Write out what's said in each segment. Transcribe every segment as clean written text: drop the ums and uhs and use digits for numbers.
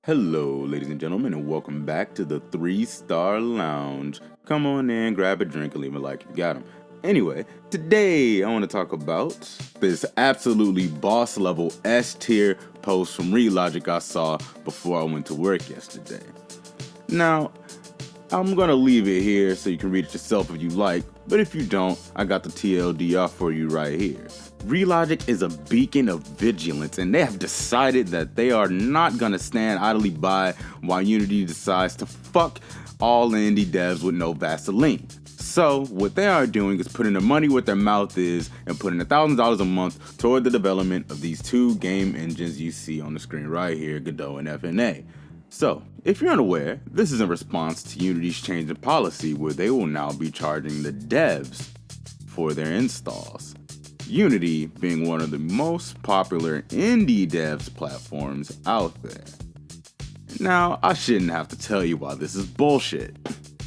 Hello, ladies and gentlemen, and welcome back to the 3-Star Lounge. Come on in, grab a drink, and leave a like if you got them. Anyway, today I want to talk about this absolutely boss level S tier post from Relogic I saw before I went to work yesterday. Now, I'm going to leave it here so you can read it yourself if you like, but if you don't, I got the TLDR for you right here. Relogic is a beacon of vigilance, and they have decided that they are not going to stand idly by while Unity decides to fuck all indie devs with no Vaseline. So, what they are doing is putting their money where their mouth is and putting $1,000 a month toward the development of these two game engines you see on the screen right here, Godot and FNA. So, if you're unaware, this is in response to Unity's change in policy where they will now be charging the devs for their installs. Unity being one of the most popular indie devs platforms out there. Now, I shouldn't have to tell you why this is bullshit.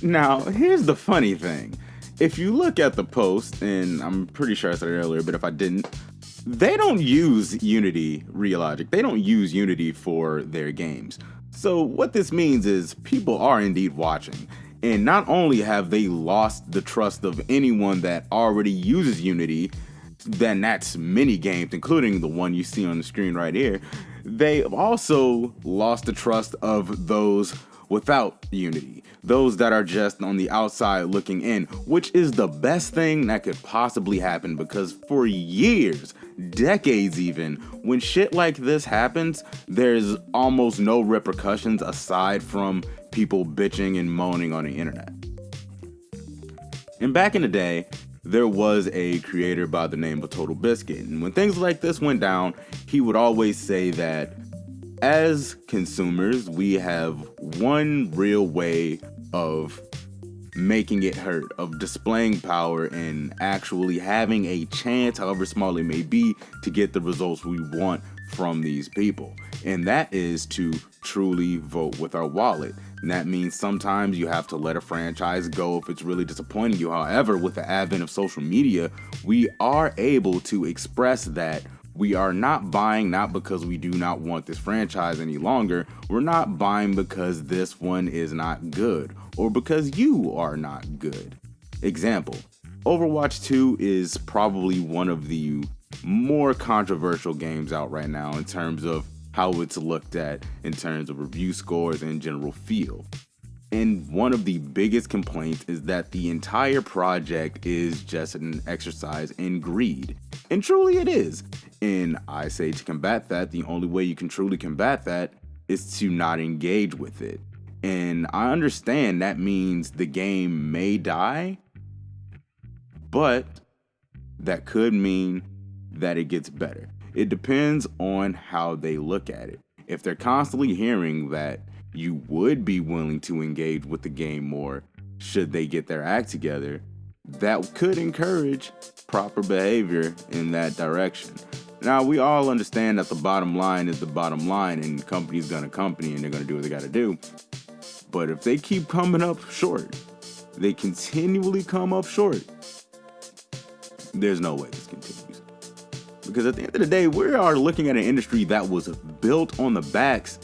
Now, here's the funny thing. If you look at the post, and I'm pretty sure I said it earlier, but if I didn't, they don't use Unity, Relogic. They don't use Unity for their games. So what this means is people are indeed watching. And not only have they lost the trust of anyone that already uses Unity, then that's many games, including the one you see on the screen right here, they've also lost the trust of those without Unity. Those that are just on the outside looking in, which is the best thing that could possibly happen because for years, decades even, when shit like this happens, there's almost no repercussions aside from people bitching and moaning on the internet. And back in the day, there was a creator by the name of Total Biscuit, and when things like this went down, he would always say that as consumers, we have one real way of making it hurt, of displaying power and actually having a chance, however small it may be, to get the results we want from these people. And that is to truly vote with our wallet. And that means sometimes you have to let a franchise go if it's really disappointing you. However, with the advent of social media, we are able to express that we are not buying not because we do not want this franchise any longer. We're not buying because this one is not good or because you are not good. Example, Overwatch 2 is probably one of the more controversial games out right now in terms of how it's looked at in terms of review scores and general feel. And one of the biggest complaints is that the entire project is just an exercise in greed. And truly it is. And I say to combat that, the only way you can truly combat that is to not engage with it. And I understand that means the game may die, but that could mean that it gets better. It depends on how they look at it. If they're constantly hearing that you would be willing to engage with the game more should they get their act together, that could encourage proper behavior in that direction. Now, we all understand that the bottom line is the bottom line and company's gonna company and they're gonna do what they gotta do. But if they keep coming up short, they continually come up short, there's no way this continues. Because at the end of the day, we are looking at an industry that was built on the backs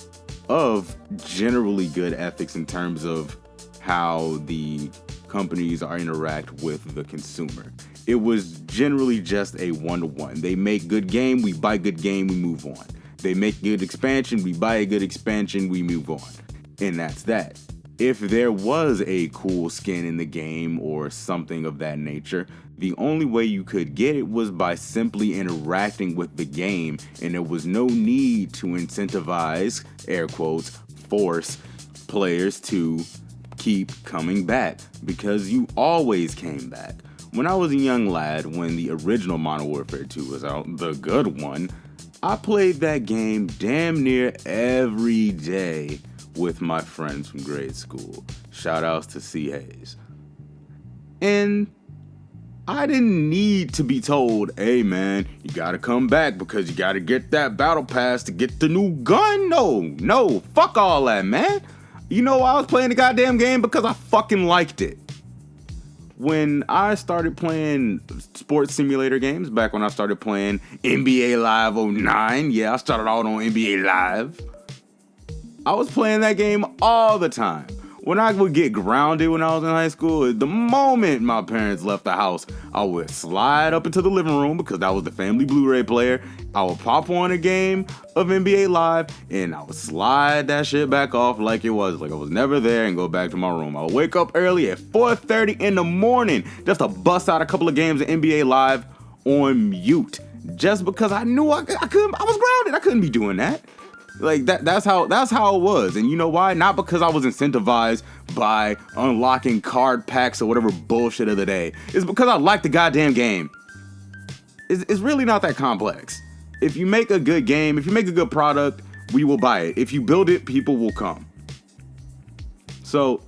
of generally good ethics in terms of how the companies are interact with the consumer. It was generally just a one-to-one. They make good game, we buy good game, we move on. They make good expansion, we buy a good expansion, we move on. And that's that. If there was a cool skin in the game or something of that nature, the only way you could get it was by simply interacting with the game, and there was no need to incentivize, air quotes, force players to keep coming back, because you always came back. When I was a young lad, when the original Modern Warfare 2 was out, the good one, I played that game damn near every day with my friends from grade school. Shout outs to C. Hayes. And I didn't need to be told, hey man, you gotta come back because you gotta get that battle pass to get the new gun. No, fuck all that, man. You know I was playing the goddamn game because I fucking liked it. When I started playing sports simulator games, back when I started playing NBA Live 09, yeah, I started out on NBA Live. I was playing that game all the time. When I would get grounded when I was in high school, the moment my parents left the house, I would slide up into the living room because that was the family Blu-ray player. I would pop on a game of NBA Live and I would slide that shit back off like it was, like I was never there, and go back to my room. I would wake up early at 4:30 in the morning just to bust out a couple of games of NBA Live on mute, just because I knew I couldn't. I was grounded. I couldn't be doing that. Like that's how it was. And you know why? Not because I was incentivized by unlocking card packs or whatever bullshit of the day. It's because I like the goddamn game. It's really not that complex. If you make a good game, if you make a good product, we will buy it. If you build it, people will come. So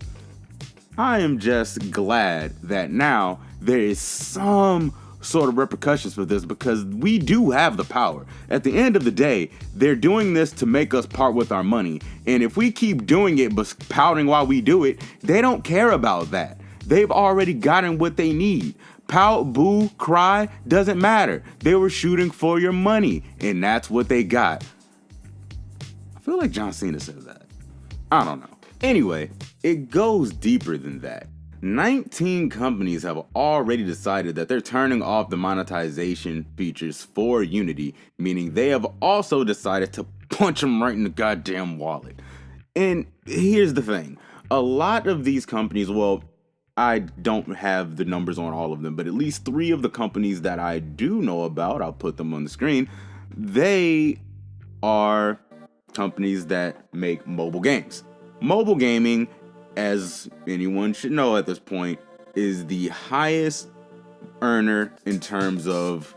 I am just glad that now there is some sort of repercussions for this, because we do have the power. At the end of the day, they're doing this to make us part with our money. And if we keep doing it but pouting while we do it, they don't care about that. They've already gotten what they need. Pout, boo, cry, doesn't matter. They were shooting for your money, and that's what they got. I feel like John Cena said that. I don't know. Anyway, it goes deeper than that. 19 companies have already decided that they're turning off the monetization features for Unity, meaning they have also decided to punch them right in the goddamn wallet. And here's the thing. A lot of these companies, well, I don't have the numbers on all of them, but at least 3 of the companies that I do know about, I'll put them on the screen, they are companies that make mobile games. Mobile gaming, as anyone should know at this point, is the highest earner in terms of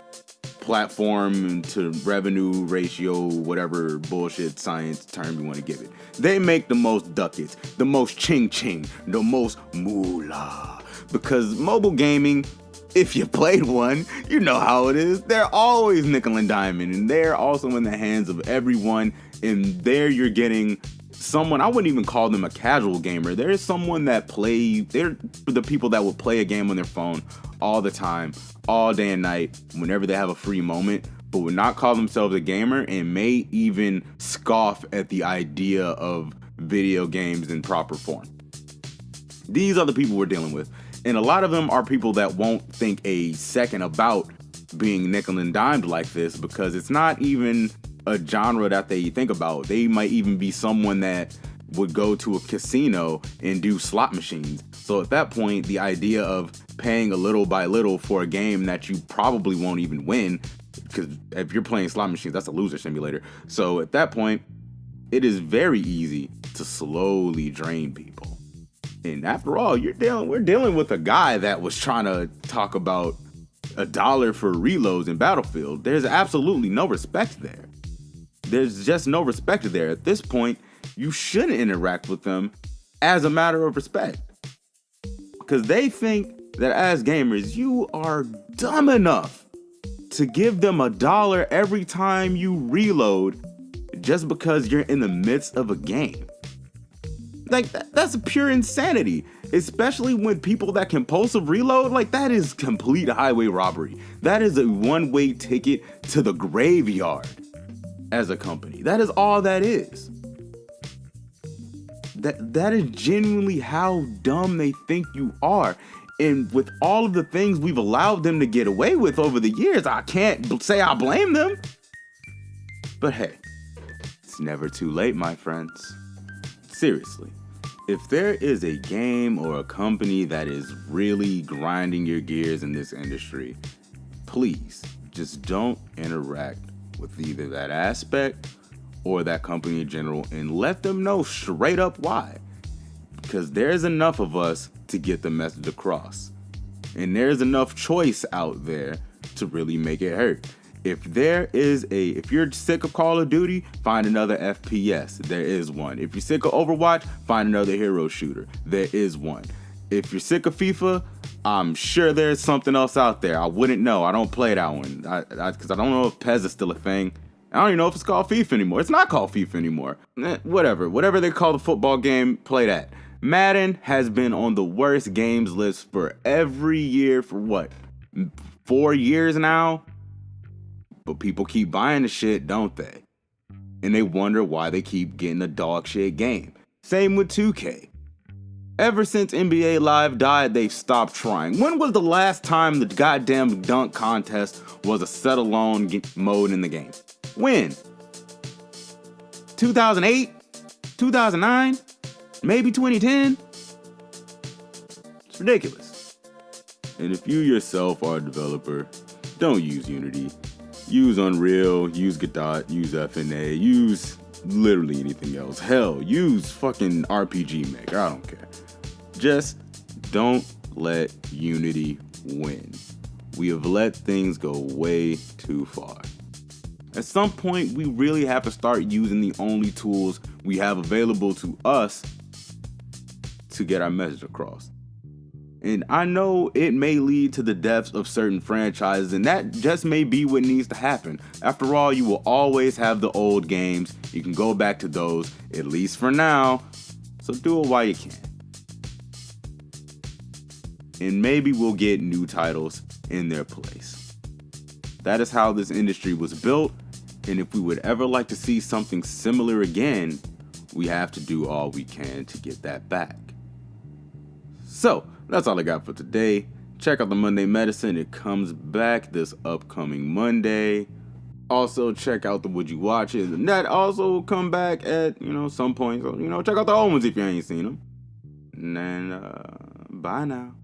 platform to revenue ratio, whatever bullshit science term you want to give it. They make the most ducats, the most ching ching, the most moolah. Because mobile gaming, if you played one, you know how it is. They're always nickel and diamond, and they're also in the hands of everyone. And there you're getting someone, I wouldn't even call them a casual gamer. There is someone that they're the people that will play a game on their phone all the time, all day and night, whenever they have a free moment, but would not call themselves a gamer and may even scoff at the idea of video games in proper form. These are the people we're dealing with. And a lot of them are people that won't think a second about being nickel and dimed like this, because it's not even a genre that they think about. They might even be someone that would go to a casino and do slot machines. So at that point, the idea of paying a little by little for a game that you probably won't even win, because if you're playing slot machines, that's a loser simulator. So at that point, it is very easy to slowly drain people. And after all, we're dealing with a guy that was trying to talk about $1 for reloads in Battlefield. There's absolutely no respect there. There's just no respect there. At this point, you shouldn't interact with them as a matter of respect, because they think that as gamers, you are dumb enough to give them $1 every time you reload just because you're in the midst of a game. Like, that's pure insanity, especially when people that compulsive reload, like, that is complete highway robbery. That is a one-way ticket to the graveyard as a company. That is all that is. That is genuinely how dumb they think you are. And with all of the things we've allowed them to get away with over the years, I can't say I blame them. But hey, it's never too late, my friends. Seriously, if there is a game or a company that is really grinding your gears in this industry, please just don't interact with either that aspect or that company in general, and let them know straight up why. Because there's enough of us to get the message across. And there's enough choice out there to really make it hurt. If you're sick of Call of Duty, find another FPS. There is one. If you're sick of Overwatch, find another hero shooter. There is one. If you're sick of FIFA, I'm sure there's something else out there. I wouldn't know. I don't play that one. Because I don't know if PES is still a thing. I don't even know if it's called FIFA anymore. It's not called FIFA anymore. Whatever they call the football game, play that. Madden has been on the worst games list for every year for what? 4 years now? But people keep buying the shit, don't they? and they wonder why they keep getting a dog shit game. Same with 2K. Ever since NBA Live died, they've stopped trying. When was the last time the goddamn dunk contest was a set-alone mode in the game? When? 2008? 2009? Maybe 2010? It's ridiculous. And if you yourself are a developer, don't use Unity. Use Unreal, use Godot, use FNA, use literally anything else. Hell, use fucking RPG Maker, I don't care. Just don't let Unity win. We have let things go way too far. At some point, we really have to start using the only tools we have available to us to get our message across. And I know it may lead to the deaths of certain franchises, and that just may be what needs to happen. After all, you will always have the old games. You can go back to those, at least for now. So do it while you can. And maybe we'll get new titles in their place. That is how this industry was built, and if we would ever like to see something similar again, we have to do all we can to get that back. So, that's all I got for today. Check out the Monday Medicine. It comes back this upcoming Monday. Also, check out the Would You Watch It. And that also will come back at, some point. So, check out the old ones if you ain't seen them. And then, bye now.